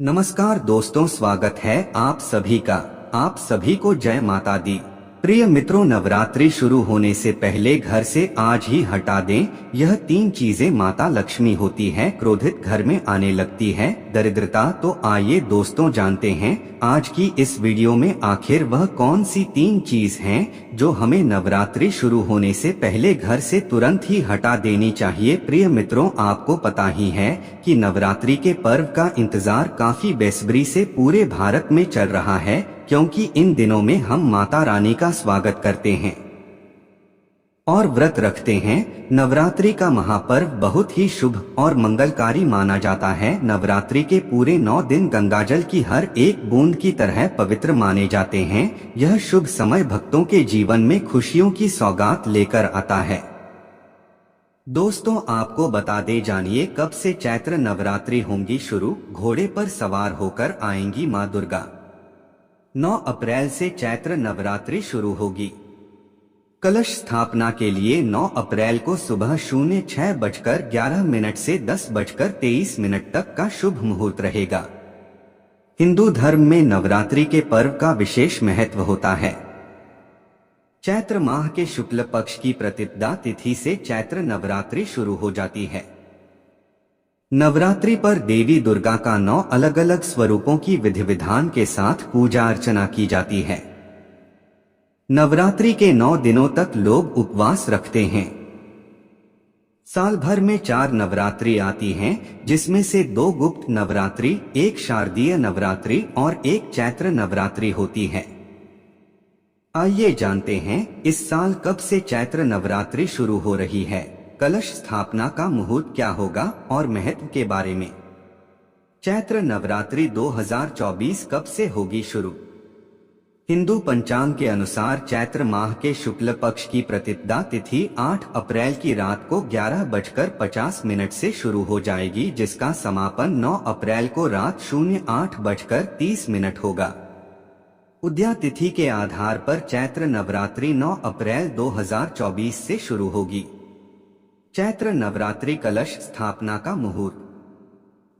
नमस्कार दोस्तों, स्वागत है आप सभी का। आप सभी को जय माता दी। प्रिय मित्रों, नवरात्रि शुरू होने से पहले घर से आज ही हटा दें यह 3 चीजें। माता लक्ष्मी होती है, क्रोधित घर में आने लगती है दरिद्रता। तो आइए दोस्तों जानते हैं आज की इस वीडियो में आखिर वह कौन सी 3 चीज हैं जो हमें नवरात्रि शुरू होने से पहले घर से तुरंत ही हटा देनी चाहिए। प्रिय मित्रों, आपको पता ही है कि नवरात्रि के पर्व का इंतजार काफी बेसब्री से पूरे भारत में चल रहा है, क्योंकि इन दिनों में हम माता रानी का स्वागत करते हैं और व्रत रखते हैं। नवरात्रि का महापर्व बहुत ही शुभ और मंगलकारी माना जाता है। नवरात्रि के पूरे 9 दिन गंगाजल की हर एक बूंद की तरह पवित्र माने जाते हैं। यह शुभ समय भक्तों के जीवन में खुशियों की सौगात लेकर आता है। दोस्तों, आपको बता दे, जानिए कब से चैत्र नवरात्रि होंगी शुरू। घोड़े पर सवार होकर आएंगी माँ दुर्गा। 9 अप्रैल से चैत्र नवरात्रि शुरू होगी। कलश स्थापना के लिए 9 अप्रैल को सुबह 06:11 से 10:23 तक का शुभ मुहूर्त रहेगा। हिंदू धर्म में नवरात्रि के पर्व का विशेष महत्व होता है। चैत्र माह के शुक्ल पक्ष की प्रतिपदा तिथि से चैत्र नवरात्रि शुरू हो जाती है। नवरात्रि पर देवी दुर्गा का 9 अलग अलग स्वरूपों की विधि विधान के साथ पूजा अर्चना की जाती है। नवरात्रि के 9 दिनों तक लोग उपवास रखते हैं। साल भर में 4 नवरात्रि आती हैं, जिसमें से 2 गुप्त नवरात्रि, 1 शारदीय नवरात्रि और 1 चैत्र नवरात्रि होती है। आइए जानते हैं इस साल कब से चैत्र नवरात्रि शुरू हो रही है, कलश स्थापना का मुहूर्त क्या होगा और महत्व के बारे में। चैत्र नवरात्रि 2024 कब से होगी शुरू। हिंदू पंचांग के अनुसार चैत्र माह के शुक्ल पक्ष की प्रतिपदा तिथि 8 अप्रैल की रात को 11:50 से शुरू हो जाएगी, जिसका समापन 9 अप्रैल को रात 08:30 होगा। उदया तिथि के आधार पर चैत्र नवरात्रि 9 अप्रैल 2024 से शुरू होगी। चैत्र नवरात्रि कलश स्थापना का मुहूर्त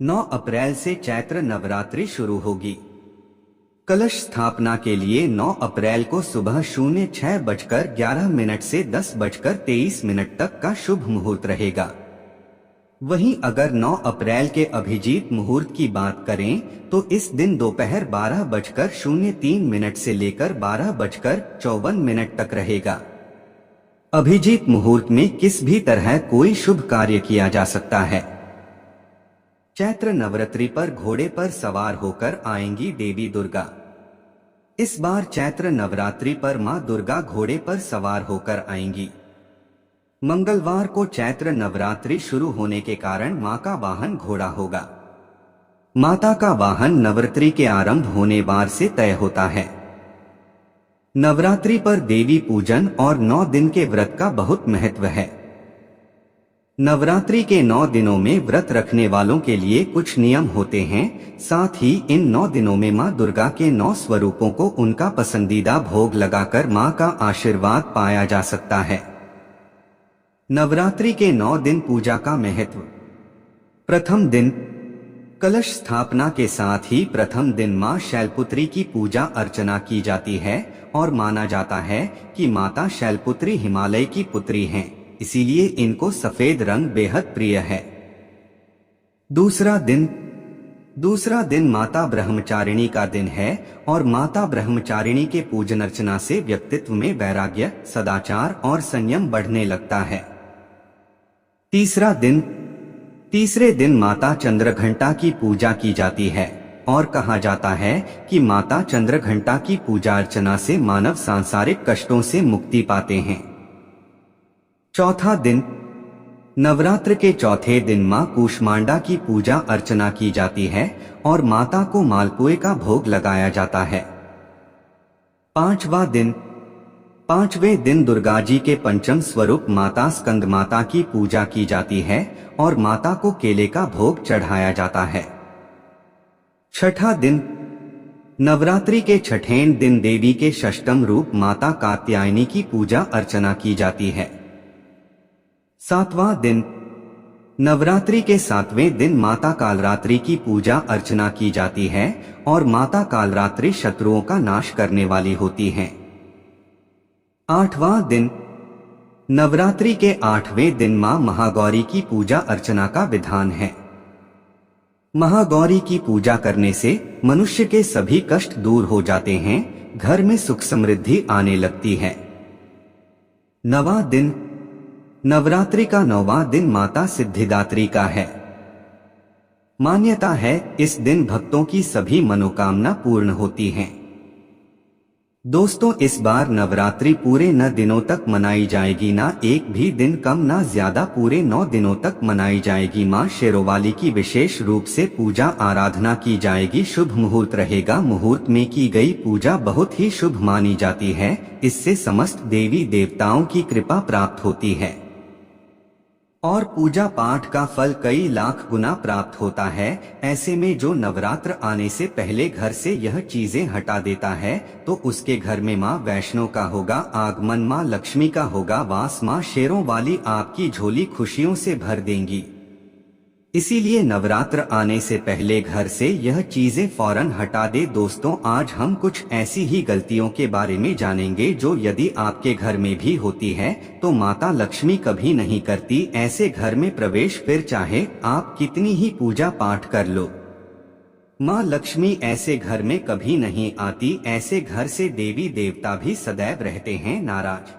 9 अप्रैल से चैत्र नवरात्रि शुरू होगी। कलश स्थापना के लिए 9 अप्रैल को सुबह 06:11 से 10:23 तक का शुभ मुहूर्त रहेगा। वहीं अगर 9 अप्रैल के अभिजीत मुहूर्त की बात करें तो इस दिन दोपहर 12:03 से लेकर 12:54 तक रहेगा। अभिजीत मुहूर्त में किस भी तरह कोई शुभ कार्य किया जा सकता है। चैत्र नवरात्रि पर घोड़े पर सवार होकर आएंगी देवी दुर्गा। इस बार चैत्र नवरात्रि पर मां दुर्गा घोड़े पर सवार होकर आएंगी। मंगलवार को चैत्र नवरात्रि शुरू होने के कारण मां का वाहन घोड़ा होगा। माता का वाहन नवरात्रि के आरंभ होने वार से तय होता है। नवरात्रि पर देवी पूजन और 9 दिन के व्रत का बहुत महत्व है। नवरात्रि के 9 दिनों में व्रत रखने वालों के लिए कुछ नियम होते हैं। साथ ही इन 9 दिनों में मां दुर्गा के 9 स्वरूपों को उनका पसंदीदा भोग लगाकर मां का आशीर्वाद पाया जा सकता है। नवरात्रि के 9 दिन पूजा का महत्व। प्रथम दिन कलश स्थापना के साथ ही प्रथम दिन मां शैलपुत्री की पूजा अर्चना की जाती है और माना जाता है कि माता शैलपुत्री हिमालय की पुत्री हैं, इसीलिए इनको सफेद रंग बेहद प्रिय है। दूसरा दिन माता ब्रह्मचारिणी का दिन है और माता ब्रह्मचारिणी के पूजन अर्चना से व्यक्तित्व में वैराग्य, सदाचार और संयम बढ़ने लगता है। तीसरे दिन माता चंद्रघंटा की पूजा की जाती है और कहा जाता है कि माता चंद्रघंटा की पूजा अर्चना से मानव सांसारिक कष्टों से मुक्ति पाते हैं। चौथा दिन नवरात्र के चौथे दिन मां कूष्मांडा की पूजा अर्चना की जाती है और माता को मालपुए का भोग लगाया जाता है। पांचवें दिन दुर्गा जी के पंचम स्वरूप माता स्कंद माता की पूजा की जाती है और माता को केले का भोग चढ़ाया जाता है। छठा दिन नवरात्रि के छठें दिन देवी के षष्ठम रूप माता कात्यायनी की पूजा अर्चना की जाती है। सातवां दिन नवरात्रि के 7वें दिन माता कालरात्रि की पूजा अर्चना की जाती है और माता कालरात्रि शत्रुओं का नाश करने वाली होती हैं। 8वां दिन। नवरात्रि के 8वें दिन मां महागौरी की पूजा अर्चना का विधान है। महागौरी की पूजा करने से मनुष्य के सभी कष्ट दूर हो जाते हैं, घर में सुख समृद्धि आने लगती है। 9वां दिन। नवरात्रि का 9वां दिन माता सिद्धिदात्री का है। मान्यता है इस दिन भक्तों की सभी मनोकामना पूर्ण होती हैं। दोस्तों, इस बार नवरात्रि पूरे 9 दिनों तक मनाई जाएगी, ना एक भी दिन कम ना ज्यादा, पूरे 9 दिनों तक मनाई जाएगी। मां शेरोवाली की विशेष रूप से पूजा आराधना की जाएगी। शुभ मुहूर्त रहेगा। मुहूर्त में की गई पूजा बहुत ही शुभ मानी जाती है। इससे समस्त देवी देवताओं की कृपा प्राप्त होती है और पूजा पाठ का फल कई लाख गुना प्राप्त होता है। ऐसे में जो नवरात्र आने से पहले घर से यह चीजें हटा देता है तो उसके घर में मां वैष्णो का होगा आगमन, मां लक्ष्मी का होगा वास, मां शेरों वाली आपकी झोली खुशियों से भर देंगी। इसीलिए नवरात्र आने से पहले घर से यह चीजें फौरन हटा दे। दोस्तों, आज हम कुछ ऐसी ही गलतियों के बारे में जानेंगे जो यदि आपके घर में भी होती है तो माता लक्ष्मी कभी नहीं करती ऐसे घर में प्रवेश। फिर चाहे आप कितनी ही पूजा पाठ कर लो, मां लक्ष्मी ऐसे घर में कभी नहीं आती। ऐसे घर से देवी देवता भी सदैव रहते हैं नाराज।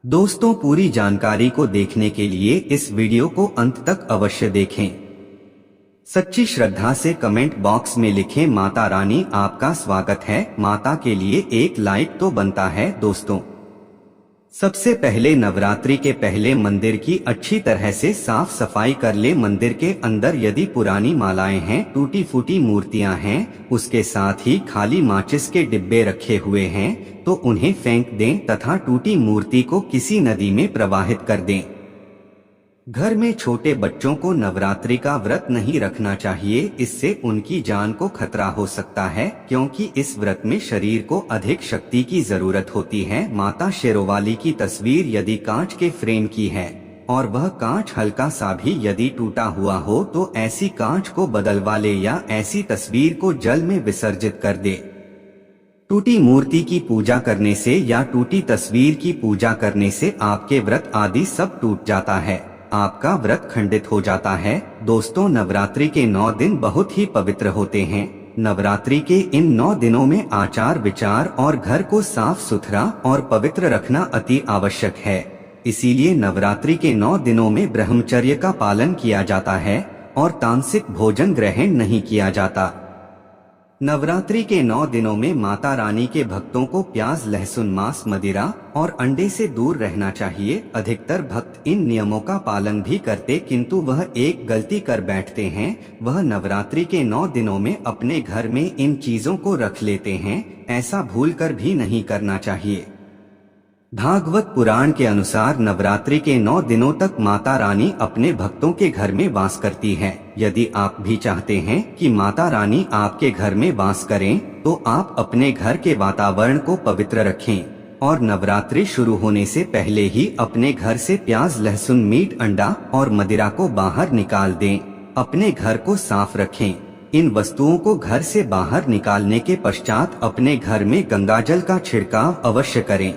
दोस्तों, पूरी जानकारी को देखने के लिए इस वीडियो को अंत तक अवश्य देखें। सच्ची श्रद्धा से कमेंट बॉक्स में लिखें माता रानी आपका स्वागत है। माता के लिए एक लाइक तो बनता है। दोस्तों, सबसे पहले नवरात्रि के पहले मंदिर की अच्छी तरह से साफ सफाई कर ले। मंदिर के अंदर यदि पुरानी मालाएं हैं, टूटी फूटी मूर्तियां हैं, उसके साथ ही खाली माचिस के डिब्बे रखे हुए हैं तो उन्हें फेंक दें तथा टूटी मूर्ति को किसी नदी में प्रवाहित कर दें। घर में छोटे बच्चों को नवरात्रि का व्रत नहीं रखना चाहिए, इससे उनकी जान को खतरा हो सकता है क्योंकि इस व्रत में शरीर को अधिक शक्ति की जरूरत होती है। माता शेरोवाली की तस्वीर यदि कांच के फ्रेम की है और वह कांच हल्का सा भी यदि टूटा हुआ हो तो ऐसी कांच को बदलवा ले या ऐसी तस्वीर को जल में विसर्जित कर दे। टूटी मूर्ति की पूजा करने से या टूटी तस्वीर की पूजा करने से आपके व्रत आदि सब टूट जाता है, आपका व्रत खंडित हो जाता है। दोस्तों, नवरात्रि के 9 दिन बहुत ही पवित्र होते हैं। नवरात्रि के इन 9 दिनों में आचार विचार और घर को साफ सुथरा और पवित्र रखना अति आवश्यक है। इसीलिए नवरात्रि के 9 दिनों में ब्रह्मचर्य का पालन किया जाता है और तामसिक भोजन ग्रहण नहीं किया जाता। नवरात्रि के 9 दिनों में माता रानी के भक्तों को प्याज, लहसुन, मांस, मदिरा और अंडे से दूर रहना चाहिए। अधिकतर भक्त इन नियमों का पालन भी करते किंतु वह एक गलती कर बैठते हैं, वह नवरात्रि के 9 दिनों में अपने घर में इन चीजों को रख लेते हैं। ऐसा भूलकर भी नहीं करना चाहिए। भागवत पुराण के अनुसार नवरात्रि के 9 दिनों तक माता रानी अपने भक्तों के घर में वास करती है। यदि आप भी चाहते हैं कि माता रानी आपके घर में वास करें तो आप अपने घर के वातावरण को पवित्र रखें और नवरात्रि शुरू होने से पहले ही अपने घर से प्याज, लहसुन, मीट, अंडा और मदिरा को बाहर निकाल दें। अपने घर को साफ रखें। इन वस्तुओं को घर से बाहर निकालने के पश्चात अपने घर में गंगाजल का छिड़काव अवश्य करें।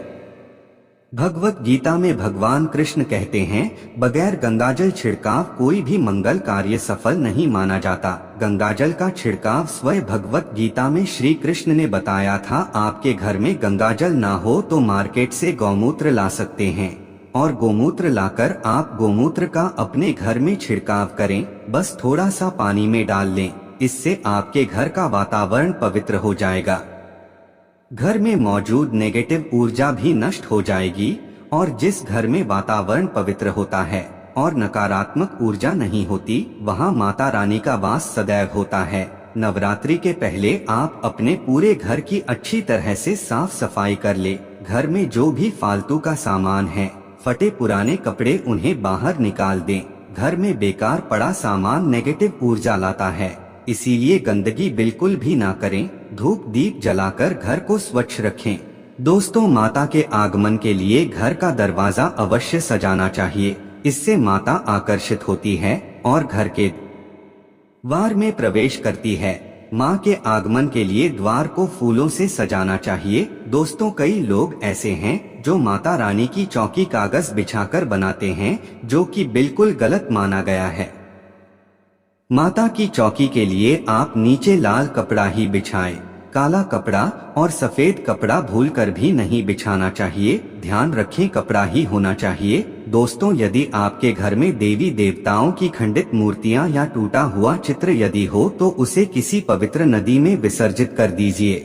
भगवत गीता में भगवान कृष्ण कहते हैं, बगैर गंगाजल छिड़काव कोई भी मंगल कार्य सफल नहीं माना जाता। गंगाजल का छिड़काव स्वयं भगवत गीता में श्री कृष्ण ने बताया था। आपके घर में गंगाजल ना हो तो मार्केट से गौमूत्र ला सकते हैं और गोमूत्र लाकर आप गोमूत्र का अपने घर में छिड़काव करें। बस थोड़ा सा पानी में डाल लें, इससे आपके घर का वातावरण पवित्र हो जाएगा। घर में मौजूद नेगेटिव ऊर्जा भी नष्ट हो जाएगी और जिस घर में वातावरण पवित्र होता है और नकारात्मक ऊर्जा नहीं होती, वहां माता रानी का वास सदैव होता है। नवरात्रि के पहले आप अपने पूरे घर की अच्छी तरह से साफ सफाई कर ले। घर में जो भी फालतू का सामान है, फटे पुराने कपड़े, उन्हें बाहर निकाल दें। घर में बेकार पड़ा सामान नेगेटिव ऊर्जा लाता है, इसीलिए गंदगी बिल्कुल भी ना करें। धूप दीप जलाकर घर को स्वच्छ रखें। दोस्तों, माता के आगमन के लिए घर का दरवाजा अवश्य सजाना चाहिए। इससे माता आकर्षित होती है और घर के द्वार में प्रवेश करती है। माँ के आगमन के लिए द्वार को फूलों से सजाना चाहिए। दोस्तों, कई लोग ऐसे हैं जो माता रानी की चौकी कागज बिछाकर बनाते हैं, जो कि बिल्कुल गलत माना गया है। माता की चौकी के लिए आप नीचे लाल कपड़ा ही बिछाएं। काला कपड़ा और सफेद कपड़ा भूलकर भी नहीं बिछाना चाहिए। ध्यान रखें, कपड़ा ही होना चाहिए। दोस्तों, यदि आपके घर में देवी देवताओं की खंडित मूर्तियां या टूटा हुआ चित्र यदि हो तो उसे किसी पवित्र नदी में विसर्जित कर दीजिए,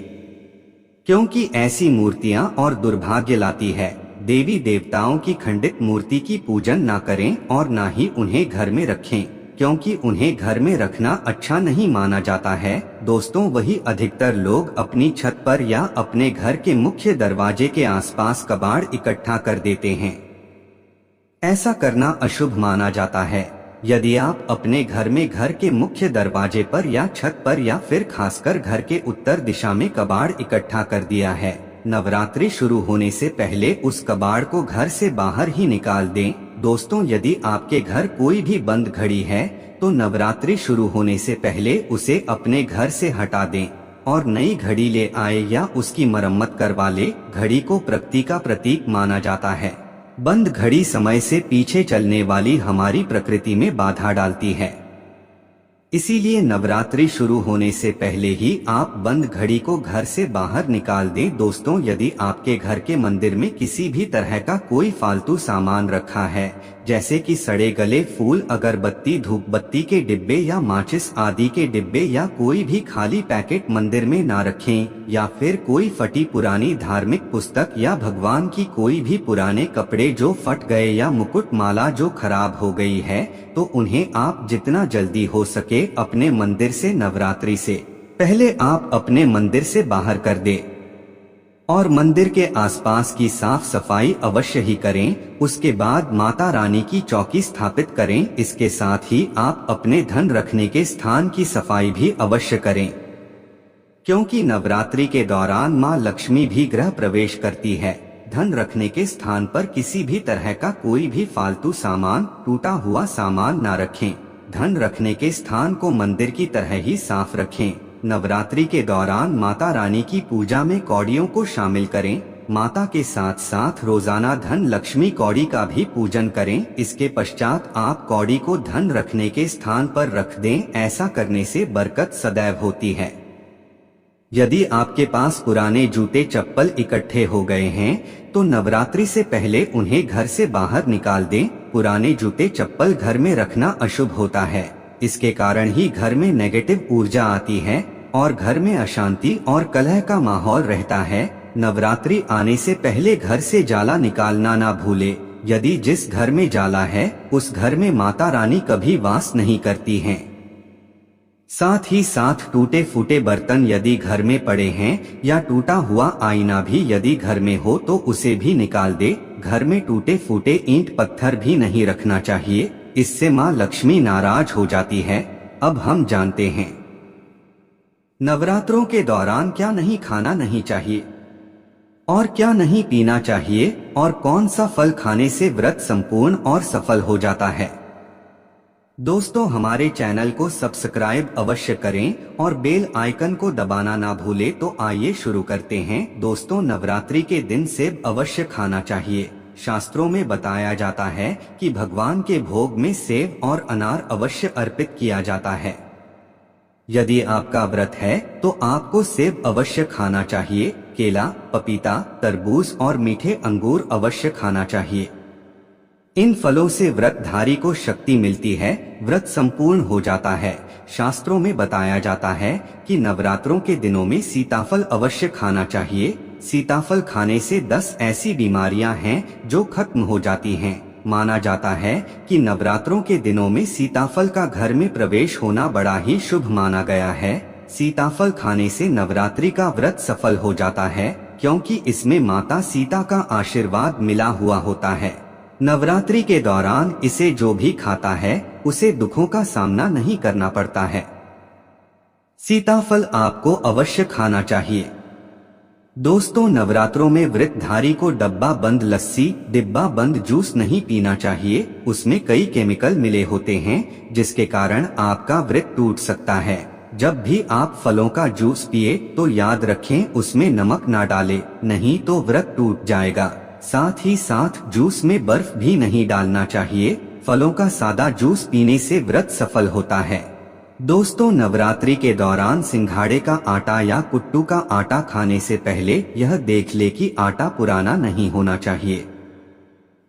क्योंकि ऐसी मूर्तियां और दुर्भाग्य लाती है। देवी देवताओं की खंडित मूर्ति की पूजन ना करें और ना ही उन्हें घर में रखें, क्योंकि उन्हें घर में रखना अच्छा नहीं माना जाता है। दोस्तों, वही अधिकतर लोग अपनी छत पर या अपने घर के मुख्य दरवाजे के आसपास कबाड़ इकट्ठा कर देते हैं। ऐसा करना अशुभ माना जाता है। यदि आप अपने घर में घर के मुख्य दरवाजे पर या छत पर या फिर खासकर घर के उत्तर दिशा में कबाड़ इकट्ठा कर दिया है, नवरात्रि शुरू होने से पहले उस कबाड़ को घर से बाहर ही निकाल दें। दोस्तों, यदि आपके घर कोई भी बंद घड़ी है तो नवरात्रि शुरू होने से पहले उसे अपने घर से हटा दें और नई घड़ी ले आए या उसकी मरम्मत करवा ले। घड़ी को प्रकृति का प्रतीक माना जाता है। बंद घड़ी समय से पीछे चलने वाली हमारी प्रकृति में बाधा डालती है, इसीलिए नवरात्रि शुरू होने से पहले ही आप बंद घड़ी को घर से बाहर निकाल दें। दोस्तों, यदि आपके घर के मंदिर में किसी भी तरह का कोई फालतू सामान रखा है, जैसे कि सड़े गले फूल, अगरबत्ती, धूप बत्ती के डिब्बे या माचिस आदि के डिब्बे या कोई भी खाली पैकेट मंदिर में ना रखें, या फिर कोई फटी पुरानी धार्मिक पुस्तक या भगवान की कोई भी पुराने कपड़े जो फट गए या मुकुट माला जो खराब हो गई है, तो उन्हें आप जितना जल्दी हो सके अपने मंदिर से नवरात्रि से पहले आप अपने मंदिर से बाहर कर दें और मंदिर के आसपास की साफ सफाई अवश्य ही करें। उसके बाद माता रानी की चौकी स्थापित करें। इसके साथ ही आप अपने धन रखने के स्थान की सफाई भी अवश्य करें, क्योंकि नवरात्रि के दौरान मां लक्ष्मी भी गृह प्रवेश करती है। धन रखने के स्थान पर किसी भी तरह का कोई भी फालतू सामान, टूटा हुआ सामान ना रखें। धन रखने के स्थान को मंदिर की तरह ही साफ रखें। नवरात्रि के दौरान माता रानी की पूजा में कौड़ियों को शामिल करें। माता के साथ साथ रोजाना धन लक्ष्मी कौड़ी का भी पूजन करें। इसके पश्चात आप कौड़ी को धन रखने के स्थान पर रख दें। ऐसा करने से बरकत सदैव होती है। यदि आपके पास पुराने जूते चप्पल इकट्ठे हो गए हैं तो नवरात्रि से पहले उन्हें घर से बाहर निकाल दें। पुराने जूते चप्पल घर में रखना अशुभ होता है। इसके कारण ही घर में नेगेटिव ऊर्जा आती है और घर में अशांति और कलह का माहौल रहता है। नवरात्रि आने से पहले घर से जाला निकालना ना भूले। यदि जिस घर में जाला है उस घर में माता रानी कभी वास नहीं करती हैं। साथ ही साथ टूटे फूटे बर्तन यदि घर में पड़े हैं या टूटा हुआ आईना भी यदि घर में हो तो उसे भी निकाल दे। घर में टूटे फूटे ईंट पत्थर भी नहीं रखना चाहिए, इससे माँ लक्ष्मी नाराज हो जाती है। अब हम जानते हैं नवरात्रों के दौरान क्या नहीं खाना नहीं चाहिए और क्या नहीं पीना चाहिए और कौन सा फल खाने से व्रत संपूर्ण और सफल हो जाता है। दोस्तों, हमारे चैनल को सब्सक्राइब अवश्य करें और बेल आइकन को दबाना ना भूले। तो आइए शुरू करते हैं। दोस्तों, नवरात्रि के दिन सेब अवश्य खाना चाहिए। शास्त्रों में बताया जाता है कि भगवान के भोग में सेब और अनार अवश्य अर्पित किया जाता है। यदि आपका व्रत है तो आपको सेब अवश्य खाना चाहिए। केला, पपीता, तरबूज और मीठे अंगूर अवश्य खाना चाहिए। इन फलों से व्रतधारी को शक्ति मिलती है, व्रत संपूर्ण हो जाता है। शास्त्रों में बताया जाता है कि नवरात्रों के दिनों में सीताफल अवश्य खाना चाहिए। सीताफल खाने से 10 ऐसी बीमारियां हैं जो खत्म हो जाती हैं। माना जाता है कि नवरात्रों के दिनों में सीताफल का घर में प्रवेश होना बड़ा ही शुभ माना गया है। सीताफल खाने से नवरात्रि का व्रत सफल हो जाता है, क्योंकि इसमें माता सीता का आशीर्वाद मिला हुआ होता है। नवरात्रि के दौरान इसे जो भी खाता है उसे दुखों का सामना नहीं करना पड़ता है। सीताफल आपको अवश्य खाना चाहिए। दोस्तों, नवरात्रों में व्रतधारी को डब्बा बंद लस्सी, डिब्बा बंद जूस नहीं पीना चाहिए। उसमें कई केमिकल मिले होते हैं जिसके कारण आपका व्रत टूट सकता है। जब भी आप फलों का जूस पिए तो याद रखें उसमें नमक ना डालें, नहीं तो व्रत टूट जाएगा। साथ ही साथ जूस में बर्फ भी नहीं डालना चाहिए। फलों का सादा जूस पीने से व्रत सफल होता है। दोस्तों, नवरात्रि के दौरान सिंघाड़े का आटा या कुट्टू का आटा खाने से पहले यह देख ले कि आटा पुराना नहीं होना चाहिए,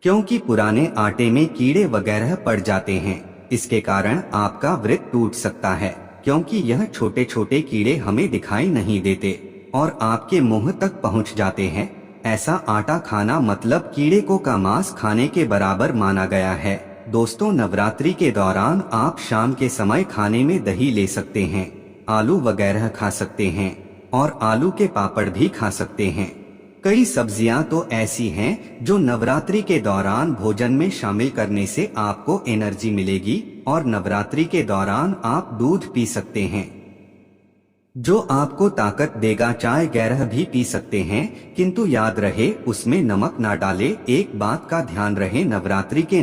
क्योंकि पुराने आटे में कीड़े वगैरह पड़ जाते हैं। इसके कारण आपका व्रत टूट सकता है, क्योंकि यह छोटे छोटे कीड़े हमें दिखाई नहीं देते और आपके मुंह तक पहुंच जाते हैं। ऐसा आटा खाना मतलब कीड़े को का मांस खाने के बराबर माना गया है। दोस्तों, नवरात्रि के दौरान आप शाम के समय खाने में दही ले सकते हैं, आलू वगैरह खा सकते हैं और आलू के पापड़ भी खा सकते हैं। कई सब्जियां तो ऐसी हैं जो नवरात्रि के दौरान भोजन में शामिल करने से आपको एनर्जी मिलेगी और नवरात्रि के दौरान आप दूध पी सकते हैं जो आपको ताकत देगा। चाय वगैरह भी पी सकते हैं, किंतु याद रहे उसमें नमक ना डालें। एक बात का ध्यान रहे, नवरात्रि के